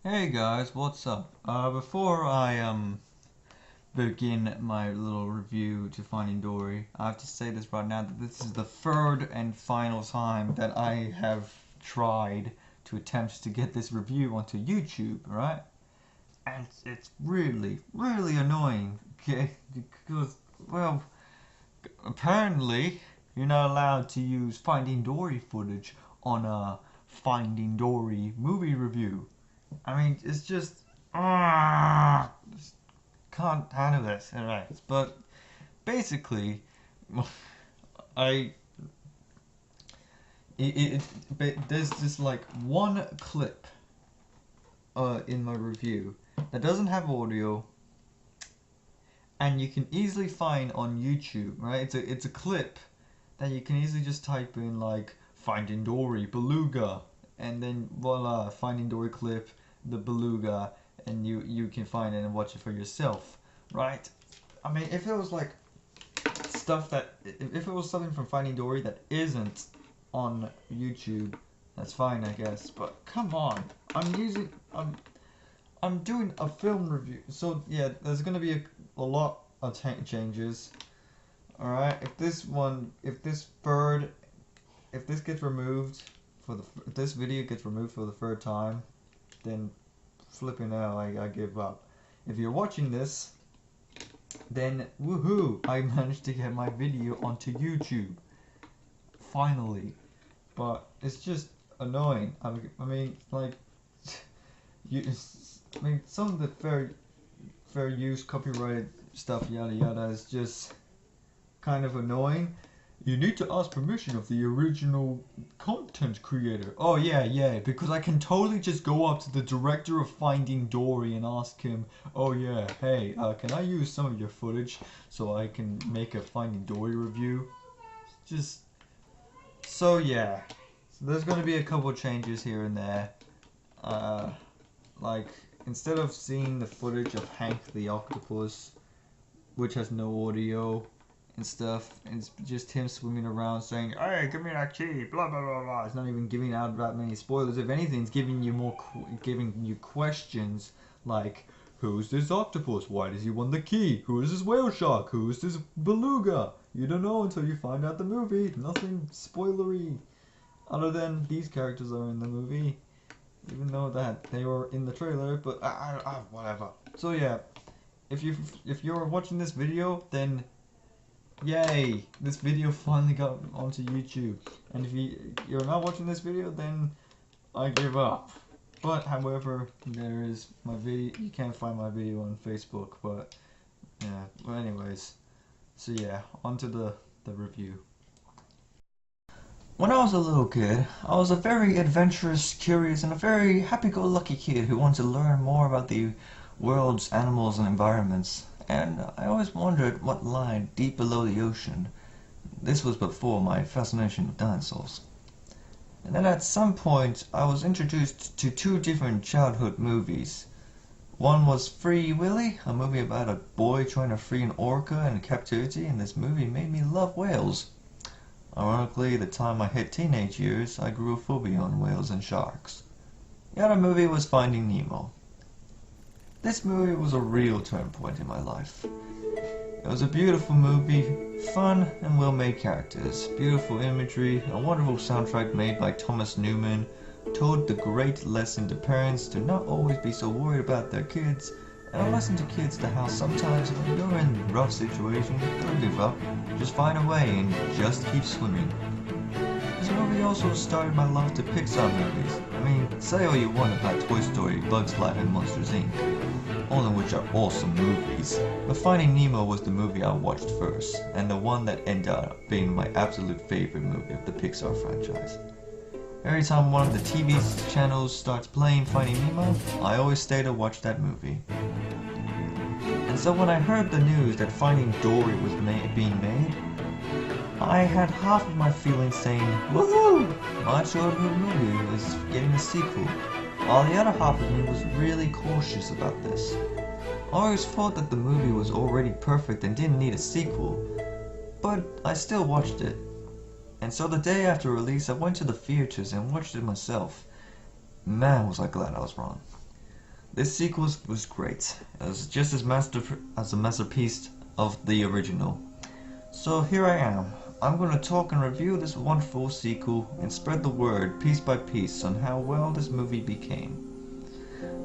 Hey guys, what's up? Before I begin my little review to Finding Dory, I have to say this right now that this is the third and final time that I have tried to attempt to get this review onto YouTube, right? And it's really, really annoying, okay? Because, well, apparently you're not allowed to use Finding Dory footage on a Finding Dory movie review. I mean, it's just can't handle this. Alright, but basically, I but there's this like one clip in my review that doesn't have audio, and you can easily find on YouTube. Right, it's a clip that you can easily just type in like Finding Dory Beluga, and then voila, Finding Dory clip, the beluga, and you can find it and watch it for yourself, right? I mean, if it was like stuff that if it was something from Finding Dory that isn't on YouTube, that's fine, I guess. But come on, I'm doing a film review, so yeah, there's gonna be a lot of changes. All right, if this gets removed if this video gets removed for the third time, then flipping out, I give up. If you're watching this, then woohoo! I managed to get my video onto YouTube. Finally. But it's just annoying. I mean, like, some of the fair use, copyrighted stuff, yada yada, is just kind of annoying. You need to ask permission of the original content creator. Oh yeah, because I can totally just go up to the director of Finding Dory and ask him, oh yeah, hey, can I use some of your footage so I can make a Finding Dory review? Just, so yeah. So there's gonna be a couple changes here and there. Like, instead of seeing the footage of Hank the octopus, which has no audio and stuff, and it's just him swimming around saying, hey, give me that key, blah blah blah blah. It's not even giving out that many spoilers. If anything, it's giving you giving you questions like, who's this octopus? Why does he want the key? Who is this whale shark? Who is this beluga? You don't know until you find out the movie. Nothing spoilery, other than these characters are in the movie, even though that they were in the trailer. But whatever. So yeah, if you're watching this video, then yay, this video finally got onto YouTube. And if you're not watching this video, then I give up. But however, there is my video. You can't find my video on Facebook, but yeah. Well, anyways, so yeah, onto the review. When I was a little kid, I was a very adventurous, curious, and a very happy-go-lucky kid who wanted to learn more about the world's animals and environments. And I always wondered what lied deep below the ocean. This was before my fascination with dinosaurs. And then at some point, I was introduced to two different childhood movies. One was Free Willy, a movie about a boy trying to free an orca in captivity, and this movie made me love whales. Ironically, the time I hit teenage years, I grew a phobia on whales and sharks. The other movie was Finding Nemo. This movie was a real turning point in my life. It was a beautiful movie, fun and well-made characters, beautiful imagery, a wonderful soundtrack made by Thomas Newman, told the great lesson to parents to not always be so worried about their kids, and a lesson to kids to how sometimes when you're in rough situations, don't give up, just find a way and just keep swimming. This movie also started my love to Pixar movies. I mean, say all you want about Toy Story, Bugs Life, and Monsters Inc., all of which are awesome movies, but Finding Nemo was the movie I watched first, and the one that ended up being my absolute favorite movie of the Pixar franchise. Every time one of the TV channels starts playing Finding Nemo, I always stay to watch that movie. And so when I heard the news that Finding Dory was being made, I had half of my feelings saying, woohoo! My childhood movie was getting a sequel, while the other half of me was really cautious about this. I always thought that the movie was already perfect and didn't need a sequel, but I still watched it. And so the day after release, I went to the theaters and watched it myself. Man, was I glad I was wrong. This sequel was great. It was just as a masterpiece of the original. So here I am. I'm going to talk and review this wonderful sequel and spread the word piece by piece on how well this movie became.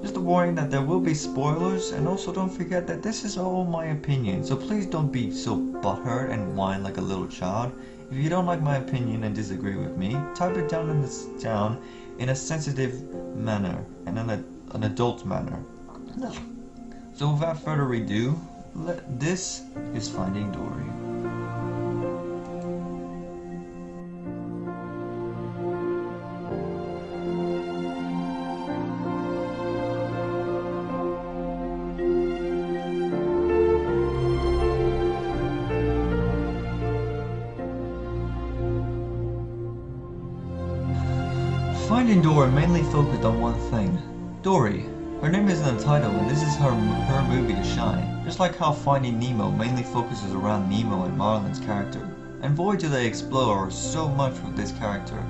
Just a warning that there will be spoilers, and also don't forget that this is all my opinion, so please don't be so butthurt and whine like a little child. If you don't like my opinion and disagree with me, type it down in a sensitive manner and in an adult manner. So without further ado, this is Finding Dory. Finding Dory mainly focused on one thing, Dory. Her name is in the title and this is her movie to shine, just like how Finding Nemo mainly focuses around Nemo and Marlin's character. And boy do they explore so much with this character.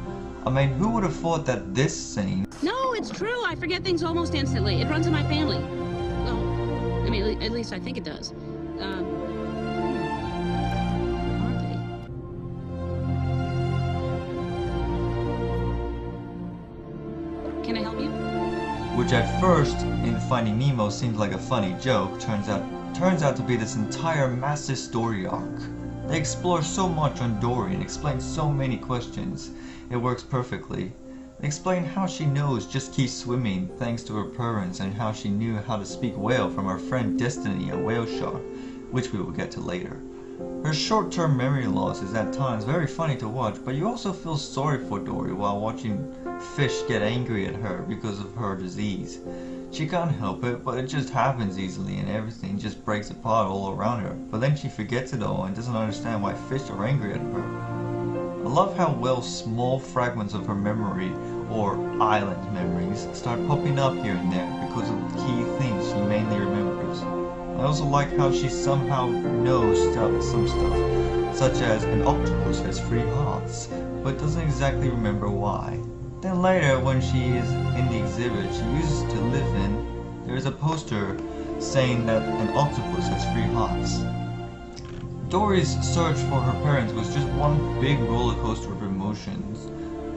I mean, who would have thought that this scene... No, it's true, I forget things almost instantly. It runs in my family. Well, I mean, at least I think it does. Can I help you? Which at first, in Finding Nemo, seems like a funny joke, turns out to be this entire massive story arc. They explore so much on Dory and explain so many questions. It works perfectly. They explain how she knows just keep swimming thanks to her parents, and how she knew how to speak whale from her friend Destiny, a whale shark, which we will get to later. Her short-term memory loss is at times very funny to watch, but you also feel sorry for Dory while watching fish get angry at her because of her disease. She can't help it, but it just happens easily and everything just breaks apart all around her. But then she forgets it all and doesn't understand why fish are angry at her. I love how well small fragments of her memory, or island memories, start popping up here and there because of the key things she mainly remembers. I also like how she somehow knows some stuff, such as an octopus has 3 hearts, but doesn't exactly remember why. Then later, when she is in the exhibit she uses to live in, there is a poster saying that an octopus has 3 hearts. Dory's search for her parents was just one big roller coaster of emotions.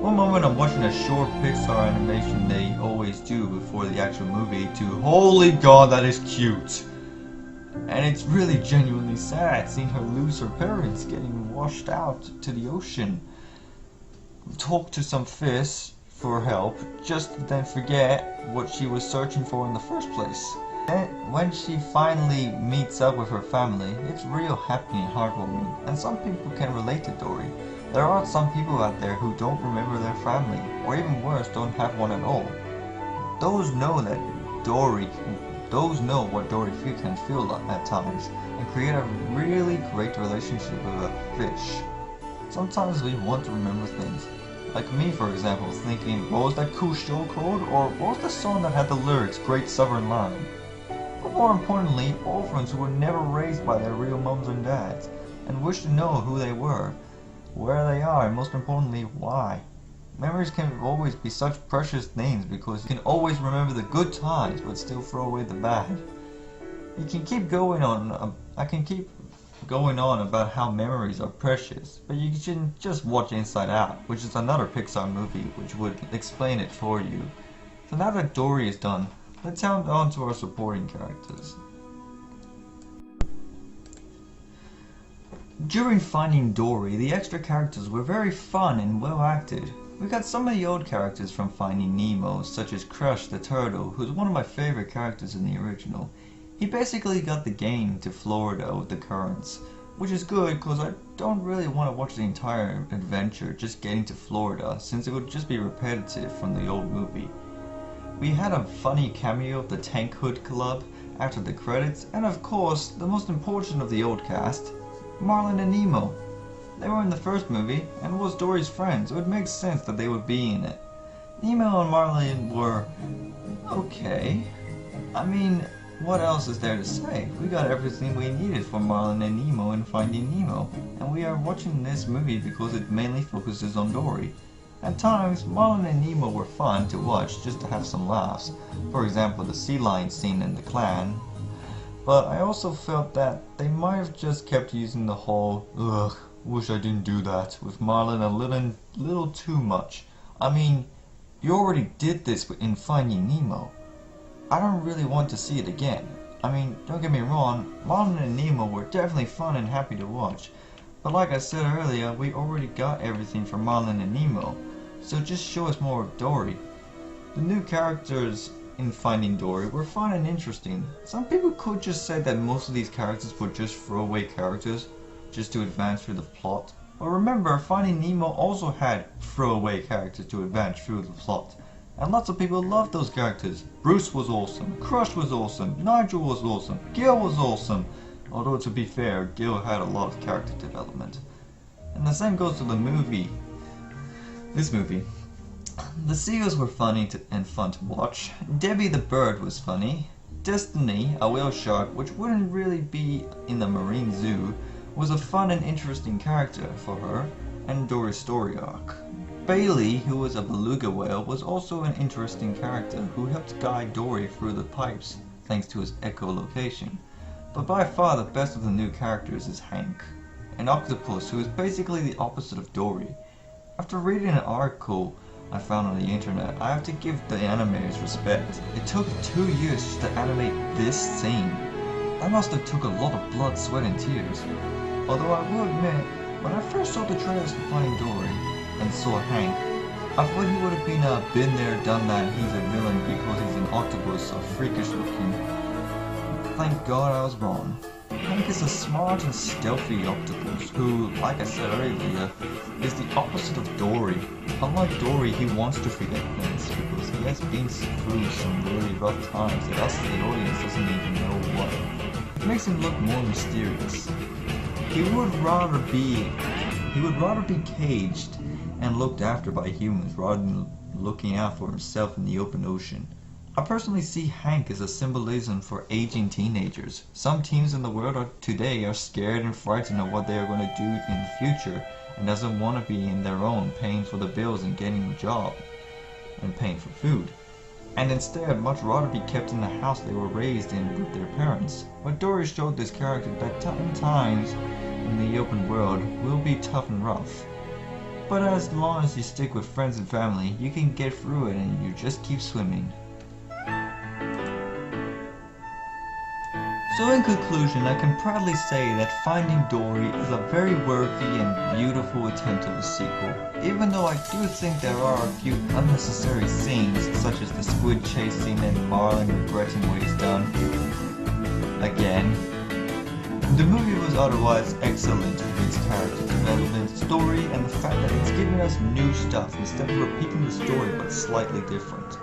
One moment I'm watching a short Pixar animation they always do before the actual movie to holy god that is cute! And it's really genuinely sad seeing her lose her parents, getting washed out to the ocean, talk to some fish for help, just to then forget what she was searching for in the first place. And when she finally meets up with her family, it's real happy and heartwarming, and some people can relate to Dory. There are some people out there who don't remember their family, or even worse, don't have one at all. Those know what Dory can feel at times, and create a really great relationship with a fish. Sometimes we want to remember things. Like me, for example, thinking, what was that cool show called? Or what was the song that had the lyrics, Great Southern Line? But more importantly, orphans who were never raised by their real mums and dads, and wish to know who they were, where they are, and most importantly, why. Memories can always be such precious things because you can always remember the good times but still throw away the bad. You can keep going on, I can keep going on about how memories are precious, but you shouldn't just watch Inside Out, which is another Pixar movie which would explain it for you. So now that Dory is done, let's head on to our supporting characters. During Finding Dory, the extra characters were very fun and well acted. We got some of the old characters from Finding Nemo, such as Crush the turtle, who's one of my favorite characters in the original. He basically got the game to Florida with the currents, which is good because I don't really want to watch the entire adventure just getting to Florida, since it would just be repetitive from the old movie. We had a funny cameo of the Tank Hood Club after the credits, and of course, the most important of the old cast, Marlin and Nemo. They were in the first movie, and was Dory's friends, so it makes sense that they would be in it. Nemo and Marlin were okay. I mean, what else is there to say? We got everything we needed for Marlin and Nemo in Finding Nemo, and we are watching this movie because it mainly focuses on Dory. At times, Marlin and Nemo were fun to watch just to have some laughs, for example the sea lion scene in The Clan, but I also felt that they might have just kept using the whole "ugh, wish I didn't do that" with Marlin a little too much. I mean, you already did this in Finding Nemo. I don't really want to see it again. I mean, don't get me wrong, Marlin and Nemo were definitely fun and happy to watch, but like I said earlier, we already got everything from Marlin and Nemo, so just show us more of Dory. The new characters in Finding Dory were fun and interesting. Some people could just say that most of these characters were just throwaway characters, just to advance through the plot. But remember, Finding Nemo also had throwaway characters to advance through the plot. And lots of people loved those characters. Bruce was awesome, Crush was awesome, Nigel was awesome, Gil was awesome. Although to be fair, Gil had a lot of character development. And the same goes to the movie. This movie. The seagulls were funny and fun to watch. Debbie the bird was funny. Destiny, a whale shark, which wouldn't really be in the marine zoo, was a fun and interesting character for her and Dory's story arc. Bailey, who was a beluga whale, was also an interesting character who helped guide Dory through the pipes thanks to his echolocation. But by far the best of the new characters is Hank, an octopus who is basically the opposite of Dory. After reading an article I found on the internet, I have to give the animators respect. It took 2 years just to animate this scene. That must have took a lot of blood, sweat and tears. Although I will admit, when I first saw the trailers for Finding Dory and saw Hank, I thought he would have been a been there, done that, he's a villain because he's an octopus, so freakish looking. Thank God I was wrong. Hank is a smart and stealthy octopus who, like I said earlier, is the opposite of Dory. Unlike Dory, he wants to forget things because he has been through some really rough times that us, the audience, doesn't even know what. It makes him look more mysterious. He would rather be caged and looked after by humans rather than looking out for himself in the open ocean. I personally see Hank as a symbolism for aging teenagers. Some teens in the world today are scared and frightened of what they are going to do in the future and doesn't want to be in their own, paying for the bills and getting a job and paying for food. And instead much rather be kept in the house they were raised in with their parents. But Dory showed this character that times in the open world will be tough and rough. But as long as you stick with friends and family, you can get through it and you just keep swimming. So in conclusion, I can proudly say that Finding Dory is a very worthy and beautiful attempt of a sequel, even though I do think there are a few unnecessary scenes, such as the squid chasing and Marlin regretting what he's done. Again. The movie was otherwise excellent with its character development, story, and the fact that it's giving us new stuff instead of repeating the story but slightly different.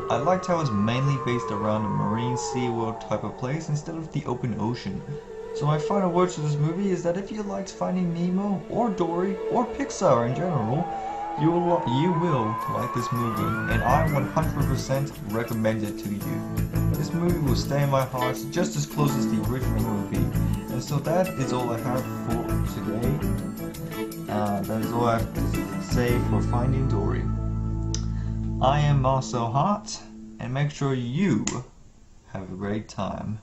I liked how it's mainly based around a marine SeaWorld type of place instead of the open ocean. So my final words for this movie is that if you liked Finding Nemo, or Dory, or Pixar in general, you will like this movie, and I 100% recommend it to you. This movie will stay in my heart just as close as the original movie. And so that is all I have for today. That is all I have to say for Finding Dory. I am Marcel Hart, and make sure you have a great time.